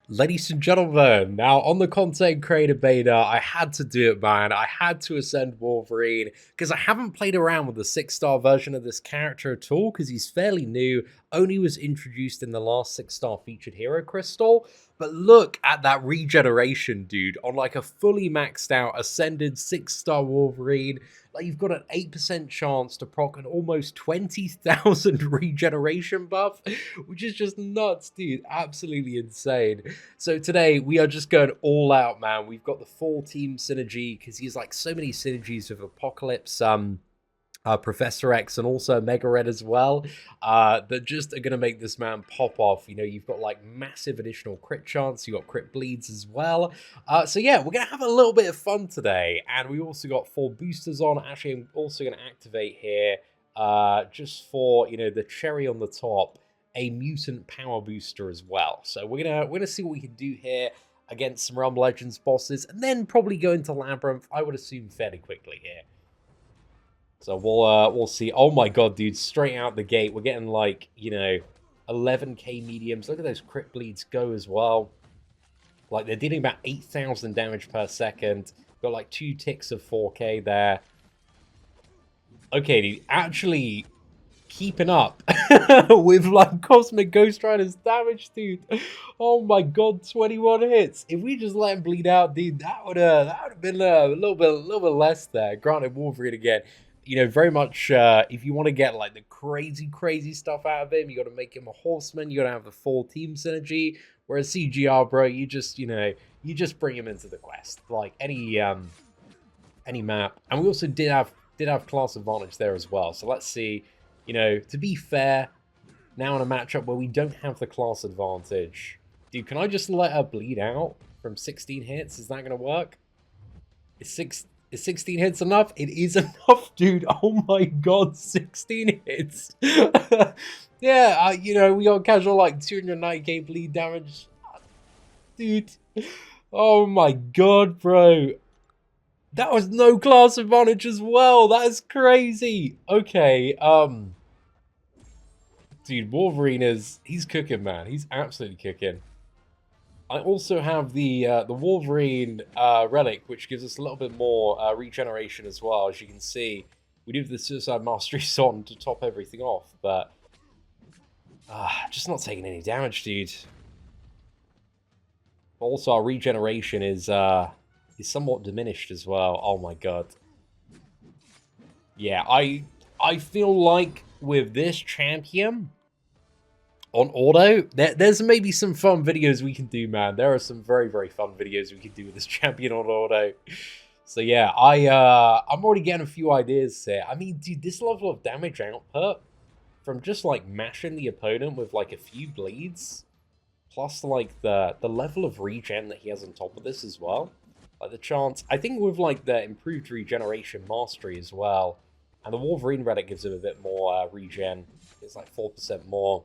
Ladies and gentlemen, now on the content creator beta, I had to do it, man. I had to ascend Wolverine because I haven't played around with the 6-star version of this character at all because he's fairly new, only was introduced in the last 6-star featured hero crystal. But look at that regeneration, dude, on like a fully maxed out ascended 6-star Wolverine. Like you've got an 8% chance to proc an almost 20,000 regeneration buff, which is just nuts, dude. Absolutely insane. So today we are just going all out, man. We've got the full team synergy because he's like so many synergies with Apocalypse, Professor X, and also Mega Red as well, that just are going to make this man pop off. You know, you've got like massive additional crit chance, you got crit bleeds as well. So yeah, we're going to have a little bit of fun today, and we also got 4 boosters on. Actually, I'm also going to activate here, just for, you know, the cherry on the top, a mutant power booster as well. So we're gonna see what we can do here against some Realm Legends bosses, and then probably go into Labyrinth, I would assume, fairly quickly here. So we'll see. Oh my god, dude, straight out the gate, we're getting like, you know, 11k mediums. Look at those crit bleeds go as well. Like, they're dealing about 8,000 damage per second. Got like 2 ticks of 4k there. Okay, dude, actually keeping up with like Cosmic Ghost Rider's damage, dude. Oh my god, 21 hits. If we just let him bleed out, dude, that would have been a little bit less there. Granted, Wolverine again, you know, very much if you want to get like the crazy stuff out of him, you got to make him a horseman, you got to have the full team synergy. Whereas CGR, bro, you just, you know, you just bring him into the quest like any map. And we also did have class advantage there as well. So let's see. You know, to be fair, now in a matchup where we don't have the class advantage, dude, can I just let her bleed out from 16 hits? Is that going to work? Is 16 hits enough? It is enough, dude. Oh my god, 16 hits. Yeah, you know, we got casual like 290k bleed damage. Dude. Oh my god, bro. That was no class advantage as well. That is crazy. Okay, dude, Wolverine he's cooking, man. He's absolutely cooking. I also have the Wolverine relic, which gives us a little bit more regeneration as well. As you can see, we do have the Suicide Mastery on to top everything off, but just not taking any damage, dude. Also, our regeneration is somewhat diminished as well. Oh my god. Yeah, I feel like with this champion on auto, there's maybe some fun videos we can do, man. There are some very fun videos we can do with this champion on auto. So yeah, I'm already getting a few ideas here. I mean, dude, this level of damage output from just like mashing the opponent with like a few bleeds, plus like the level of regen that he has on top of this as well. Like the chance, I think with like the improved regeneration mastery as well, and the Wolverine relic gives him a bit more regen. It's like 4% more.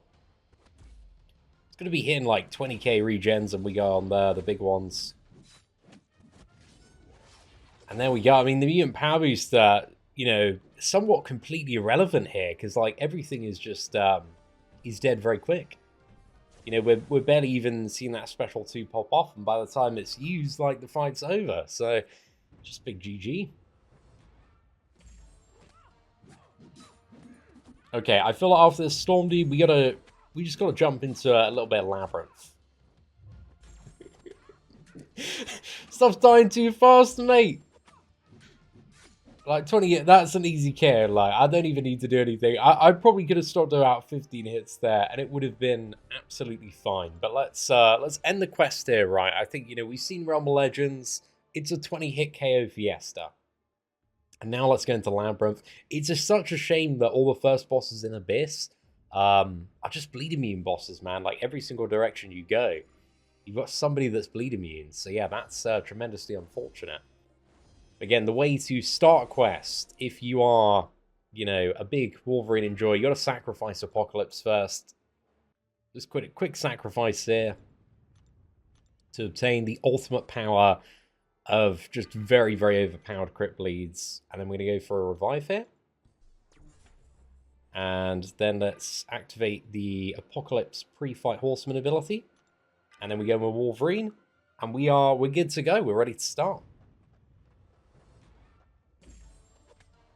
It's going to be hitting like 20k regens, and we go on the big ones. And there we go. I mean, the mutant power boost, you know, somewhat completely irrelevant here, because like everything is just is dead very quick. You know, we're barely even seeing that special 2 pop off, and by the time it's used, like, the fight's over. So, just big GG. Okay, I feel like after this Storm, dude, we just gotta jump into a little bit of Labyrinth. Stop dying too fast, mate! Like, 20, that's an easy care. Like, I don't even need to do anything. I probably could have stopped about 15 hits there, and it would have been absolutely fine. But let's end the quest here, right? I think, you know, we've seen Realm of Legends. It's a 20-hit KO Fiesta. And now let's go into Labyrinth. It's just such a shame that all the first bosses in Abyss are just bleed immune bosses, man. Like, every single direction you go, you've got somebody that's bleed immune. So yeah, that's tremendously unfortunate. Again, the way to start a quest, if you are, you know, a big Wolverine enjoyer, you got to sacrifice Apocalypse first. Just quick sacrifice here to obtain the ultimate power of just very overpowered crit bleeds. And then we're going to go for a revive here. And then let's activate the Apocalypse pre-fight Horseman ability. And then we go with Wolverine. And we're good to go. We're ready to start.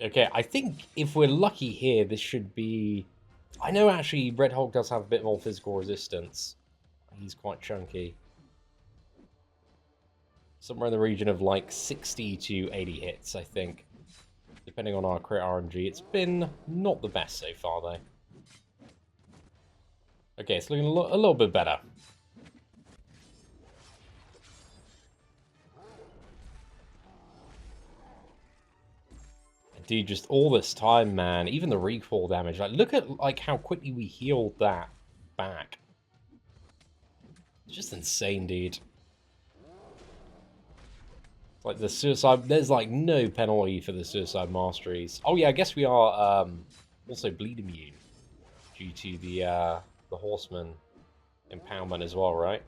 Okay, I think if we're lucky here, this should be... I know actually Red Hulk does have a bit more physical resistance. He's quite chunky. Somewhere in the region of like 60 to 80 hits, I think. Depending on our crit RNG. It's been not the best so far, though. Okay, it's looking a little bit better. Dude, just all this time, man. Even the recoil damage. Like, look at like how quickly we healed that back. It's just insane, dude. Like the suicide, there's like no penalty for the suicide masteries. Oh yeah, I guess we are also bleed immune due to the horseman empowerment as well, right?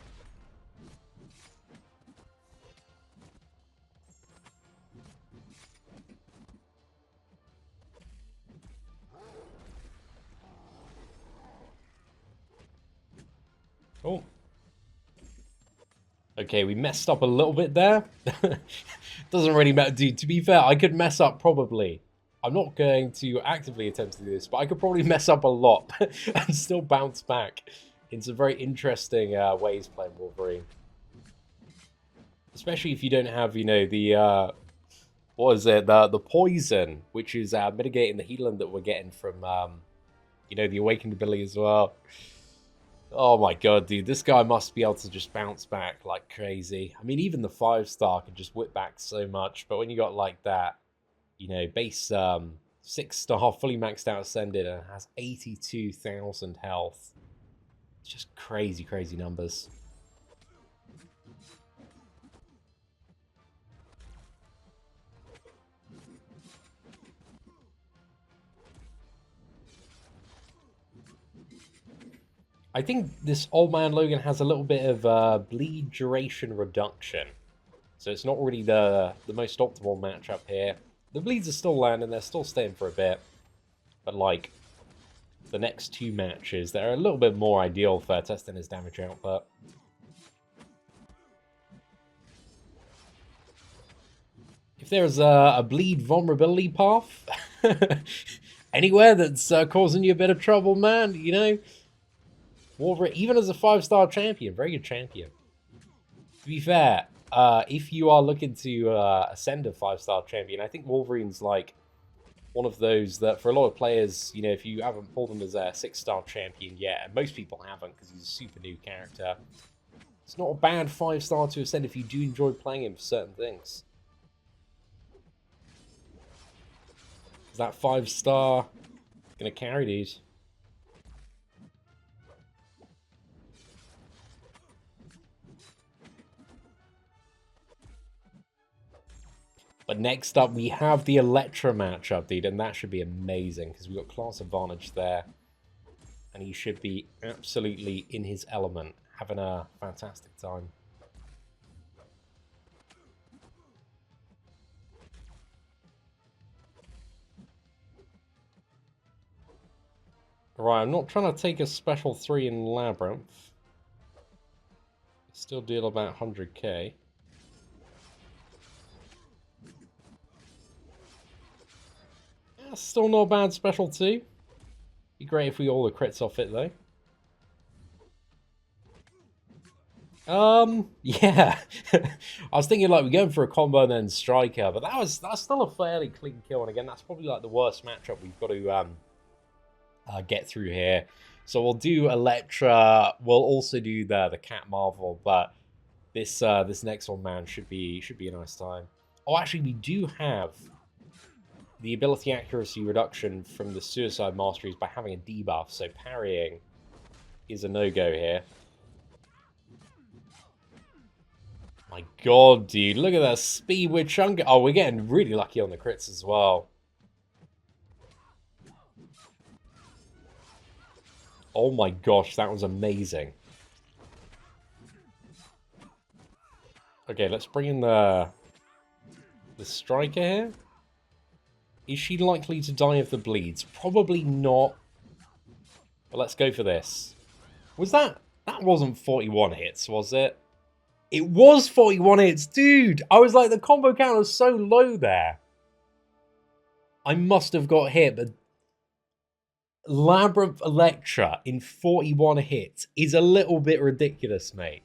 Oh. Okay, we messed up a little bit there. Doesn't really matter, dude. To be fair, I could mess up probably. I'm not going to actively attempt to do this, but I could probably mess up a lot and still bounce back in some very interesting ways playing Wolverine. Especially if you don't have, you know, the what is it? The poison, which is mitigating the healing that we're getting from, you know, the awakened ability as well. Oh my god, dude, this guy must be able to just bounce back like crazy. I mean, even the 5-star can just whip back so much, but when you got like that, you know, base 6-star, fully maxed out Ascended, and has 82,000 health. It's just crazy, crazy numbers. I think this Old Man Logan has a little bit of bleed duration reduction. So it's not really the most optimal matchup here. The bleeds are still landing, they're still staying for a bit. But like, the next 2 matches, they're a little bit more ideal for testing his damage output. If there's a bleed vulnerability path, anywhere that's causing you a bit of trouble, man, you know, Wolverine, even as a 5-star champion, very good champion. To be fair, if you are looking to ascend a 5-star champion, I think Wolverine's like one of those that for a lot of players, you know, if you haven't pulled him as a 6-star champion yet, and most people haven't because he's a super new character, it's not a bad 5-star to ascend if you do enjoy playing him for certain things. Is that 5-star gonna carry these? But next up, we have the Electra matchup, dude, and that should be amazing, because we've got class advantage there. And he should be absolutely in his element, having a fantastic time. Right, I'm not trying to take a special 3 in Labyrinth. Still deal about 100k. Still not a bad special 2. Be great if we all the crits off it though. Yeah. I was thinking like we're going for a combo and then striker, but that's still a fairly clean kill, and again that's probably like the worst matchup we've got to get through here. So we'll do Electra. We'll also do the Cat Marvel, but this next one, man, should be a nice time. Oh, actually, we do have the ability accuracy reduction from the Suicide Masteries by having a debuff, so parrying is a no-go here. My god, dude, look at that speed we're chunking. Oh, we're getting really lucky on the crits as well. Oh my gosh, that was amazing. Okay, let's bring in the striker here. Is she likely to die of the bleeds? Probably not. But let's go for this. Was that That wasn't 41 hits, was it? It was 41 hits, dude! I was like, the combo count was so low there. I must have got hit, but Labyrinth Electra in 41 hits is a little bit ridiculous, mate.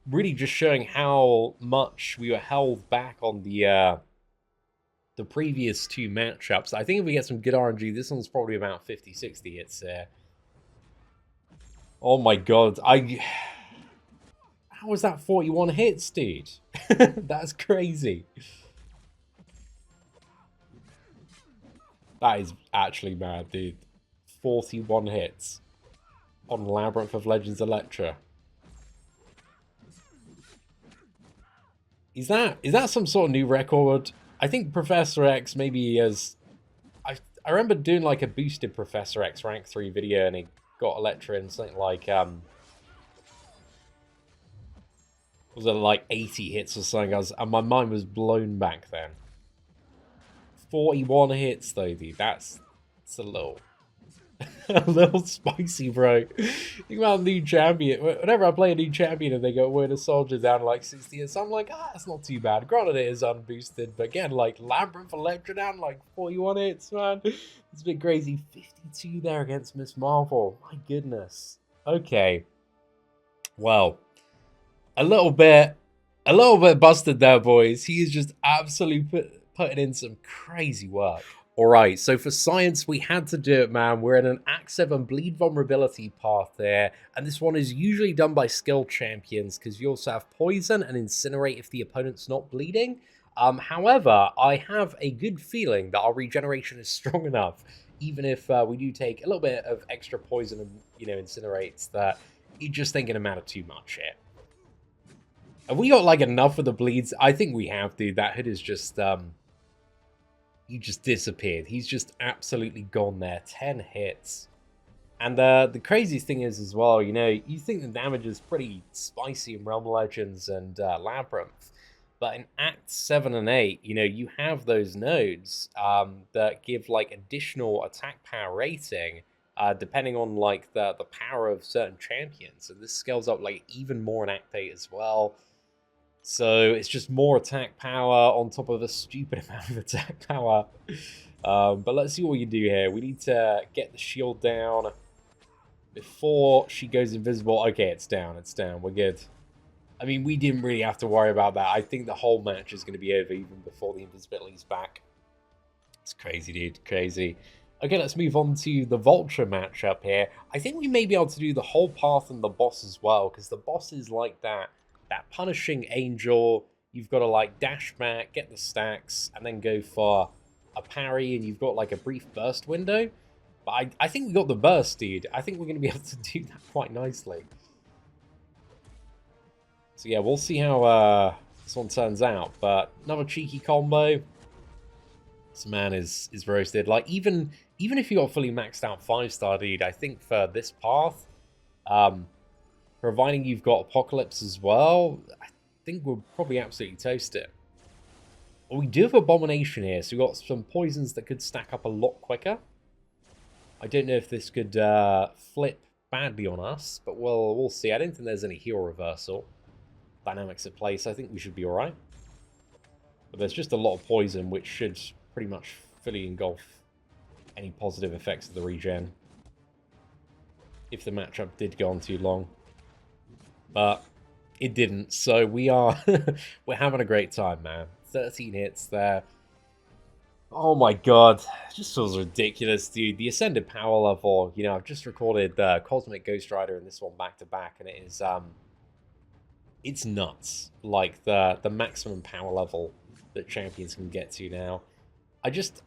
Really just showing how much we were held back on the previous two matchups. I think if we get some good RNG, this one's probably about 50, 60 hits there. Oh my god, how was that 41 hits, dude? That's crazy. That is actually mad, dude. 41 hits on Labyrinth of Legends Electra. Is that some sort of new record? I think Professor X maybe has... I remember doing like a boosted Professor X rank 3 video and he got Electra in something like... was it like 80 hits or something? And my mind was blown back then. 41 hits though, dude. That's a little... a little spicy, bro. Think about a new champion. Whenever I play a new champion and they go, we're the soldier down to like 60 hits, I'm like, that's not too bad. Granted, it is unboosted, but again, like Labyrinth Electra down to like 41 hits, man. It's a bit crazy. 52 there against Miss Marvel. My goodness. Okay. Well, a little bit busted there, boys. He is just absolutely putting in some crazy work. Alright, so for science, we had to do it, man. We're in an Act 7 bleed vulnerability path there, and this one is usually done by skilled champions, because you also have poison and incinerate if the opponent's not bleeding. However, I have a good feeling that our regeneration is strong enough, even if we do take a little bit of extra poison and, incinerates, that you just ain't gonna matter too much here. Have we got, like, enough of the bleeds? I think we have, dude. That hood is just, he just disappeared. He's just absolutely gone there. 10 hits. And the craziest thing is as well, you think the damage is pretty spicy in Realm Legends and Labyrinth. But in Acts 7 and 8, you have those nodes that give, like, additional attack power rating depending on, like, the power of certain champions. So this scales up, like, even more in Act 8 as well. So it's just more attack power on top of a stupid amount of attack power. But let's see what we can do here. We need to get the shield down before she goes invisible. Okay, it's down. It's down. We're good. I mean, we didn't really have to worry about that. I think the whole match is going to be over even before the invisibility's back. It's crazy, dude. Crazy. Okay, let's move on to the Vulture matchup here. I think we may be able to do the whole path and the boss as well, because the boss is like that punishing angel. You've got to like dash back, get the stacks, and then go for a parry, and you've got like a brief burst window. But I think we got the burst, dude. I think we're going to be able to do that quite nicely. So yeah, we'll see how this one turns out. But another cheeky combo. This man is roasted. Like even if you got fully maxed out 5-star, dude, I think for this path, providing you've got Apocalypse as well, I think we'll probably absolutely toast it. Well, we do have Abomination here, so we've got some poisons that could stack up a lot quicker. I don't know if this could flip badly on us, but we'll see. I don't think there's any hero reversal dynamics at play, so I think we should be alright. But there's just a lot of poison, which should pretty much fully engulf any positive effects of the regen. If the matchup did go on too long. But it didn't, so we're having a great time, man. 13 hits there. Oh my god, it just feels ridiculous, dude. The Ascended Power level, I've just recorded Cosmic Ghost Rider and this one back to back, and it is, it's nuts. Like, the maximum power level that champions can get to now.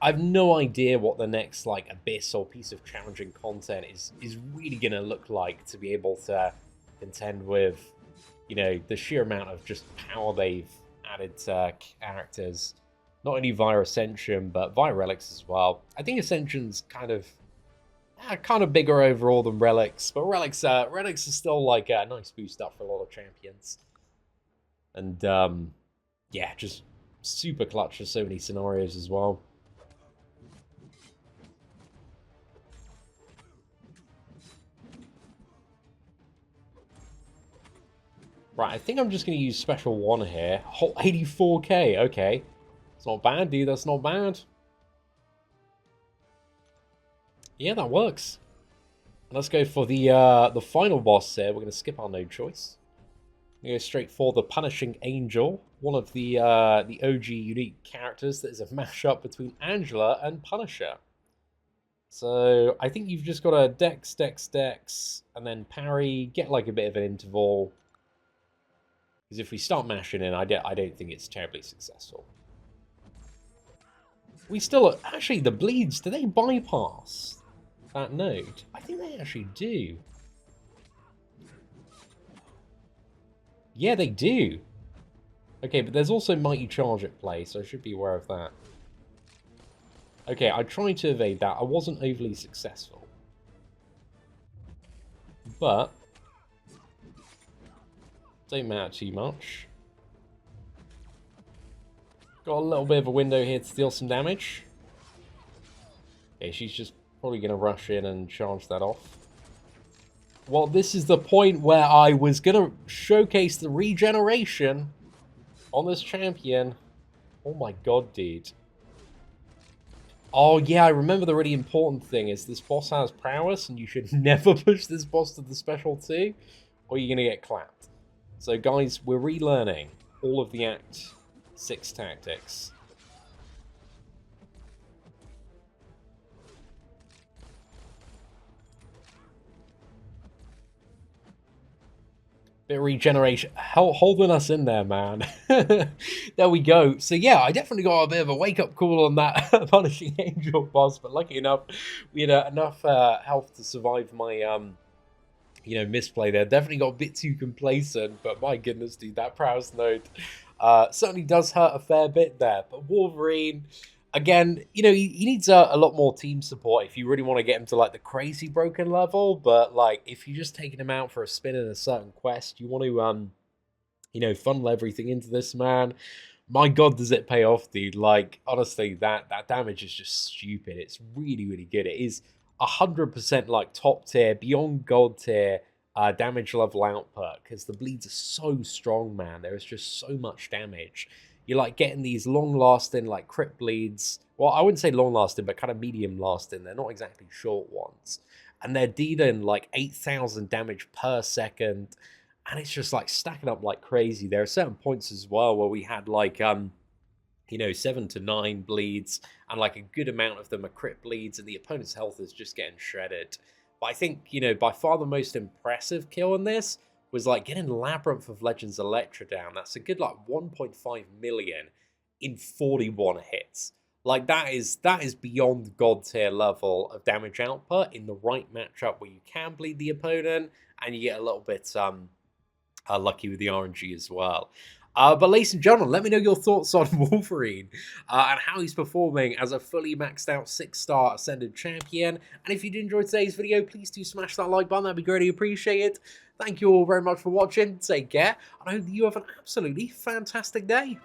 I've no idea what the next, like, abyss or piece of challenging content is really gonna look like to be able to contend with, the sheer amount of just power they've added to characters. Not only via Ascension, but via Relics as well. I think Ascension's kind of bigger overall than Relics, but Relics are still like a nice boost up for a lot of champions. And yeah, just super clutch for so many scenarios as well. Right, I think I'm just going to use special 1 here. Whole 84k, okay. It's not bad, dude, that's not bad. Yeah, that works. Let's go for the final boss here. We're going to skip our node choice. We go straight for the Punishing Angel, one of the OG unique characters that is a mashup between Angela and Punisher. So I think you've just got to dex, dex, dex, and then parry, get like a bit of an interval. Because if we start mashing in, I don't think it's terribly successful. We still... Actually, the bleeds, do they bypass that node? I think they actually do. Yeah, they do. Okay, but there's also Mighty Charge at play, so I should be aware of that. Okay, I tried to evade that. I wasn't overly successful. But don't matter too much. Got a little bit of a window here to deal some damage. Okay, she's just probably going to rush in and charge that off. Well, this is the point where I was going to showcase the regeneration on this champion. Oh my god, dude. Oh yeah, I remember the really important thing is this boss has prowess and you should never push this boss to the special 2 or you're going to get clapped. So guys, we're relearning all of the Act 6 tactics. Bit of regeneration, holding us in there, man. There we go. So yeah, I definitely got a bit of a wake-up call on that Punishing Angel boss, but lucky enough, we had enough health to survive my misplay there. Definitely got a bit too complacent, but my goodness, dude, that prowess node certainly does hurt a fair bit there. But Wolverine, again, he needs a lot more team support if you really want to get him to like the crazy broken level. But like, if you're just taking him out for a spin in a certain quest, you want to funnel everything into this man. My god, does it pay off, dude? Like, honestly, that damage is just stupid. It's really, really good. It is 100% like top tier, beyond god tier damage level output, because the bleeds are so strong, man. There is just so much damage. You're like getting these long-lasting like crit bleeds. Well, I wouldn't say long-lasting, but kind of medium-lasting. They're not exactly short ones. And they're dealing like 8,000 damage per second. And it's just like stacking up like crazy. There are certain points as well where we had like 7 to 9 bleeds, and like a good amount of them are crit bleeds, and the opponent's health is just getting shredded. But I think, by far the most impressive kill in this was like getting Labyrinth of Legends Electra down. That's a good like 1.5 million in 41 hits. Like that is beyond god tier level of damage output in the right matchup where you can bleed the opponent and you get a little bit lucky with the RNG as well. But ladies and gentlemen, let me know your thoughts on Wolverine and how he's performing as a fully maxed out 6-star Ascended champion. And if you did enjoy today's video, please do smash that like button. That'd be greatly appreciated. Thank you all very much for watching. Take care. And I hope you have an absolutely fantastic day.